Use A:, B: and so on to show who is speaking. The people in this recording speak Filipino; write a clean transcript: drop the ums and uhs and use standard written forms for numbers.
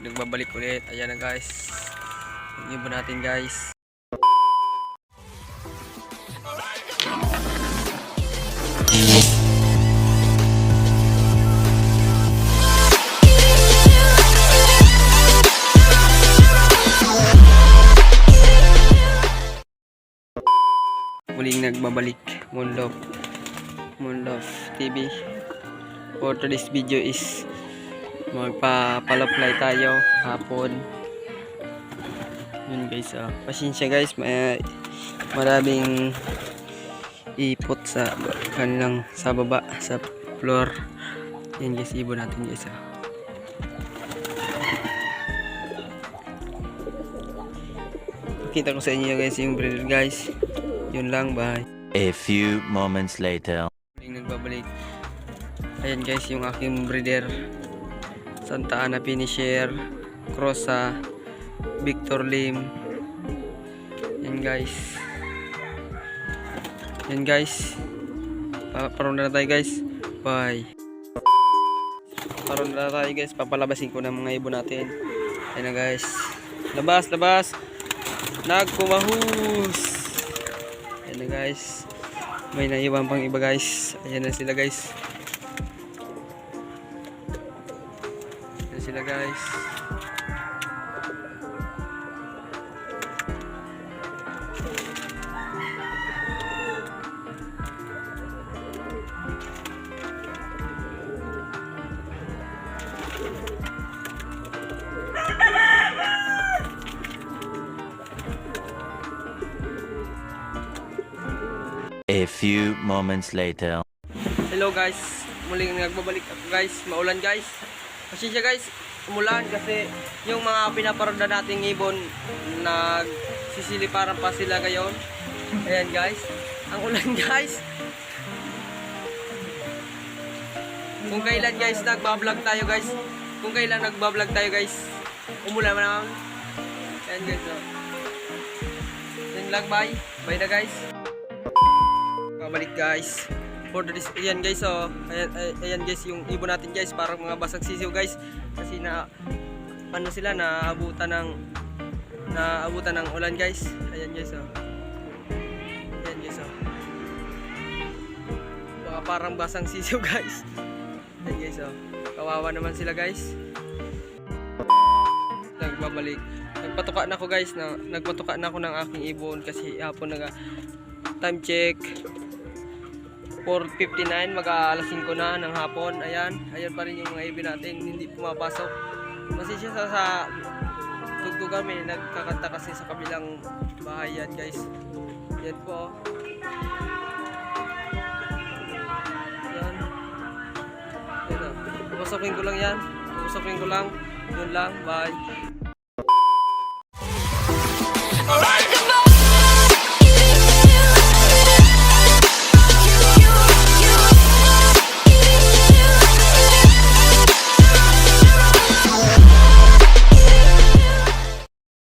A: nagbabalik ulit. Ayan na guys, yung ibon natin guys. Muling nagbabalik Moonlove TV. For today's video is magpapalaply tayo hapon. Yun guys, pasensya guys, maraming ipot sa kanilang sa baba sa floor. Yan guys, ibon natin guys. Kita ko sa inyo guys yung breeder guys. Yun lang, bye.
B: A few moments later.
A: Nagbabalik. Ayan guys, yung aking breeder. Santa Ana Finisher, Crossa, Victor Lim. Yan guys. Yan guys. Paron na tayo guys. Bye. Paron na tayo guys. Papalabasin ko ng mga ibon natin. Ayan na guys. Labas, labas. Nagkumahus. Ayan na guys. May naiwan pang iba guys. Ayan na sila guys. Ayan sila guys.
B: A few moments later.
A: Hello guys, muling nagbabalik ako guys. Maulan guys. Pasensya guys, umulan kasi yung mga pinaparoda nating ibon nagsisiliparan pa sila ngayon. Ayan guys, ang ulan guys. Kung kailan guys nagbablog tayo guys, umulan naman. Ayan guys, yun lang, bye. Bye na guys. Babalik guys. For this, ayan guys, ayan guys yung ibon natin guys, parang mga basag sisiw guys, kasi ano sila, naabutan ng ulan guys. Ayan guys, ayan guys, mga parang basang sisiw guys. Ayan guys, kawawa naman sila guys. Nagbabalik, nagpatuka na ako ng aking ibon kasi hapon time check 4:59, mag-aalas 5 na ng hapon. Ayan pa rin yung mga ibon natin, hindi pumapasok. Masisya sa tugtugan, may nagkakanta kasi sa kabilang bahay. Yan guys, yan po. Yan, yan, papasukin ko lang yan. Yun lang, bye.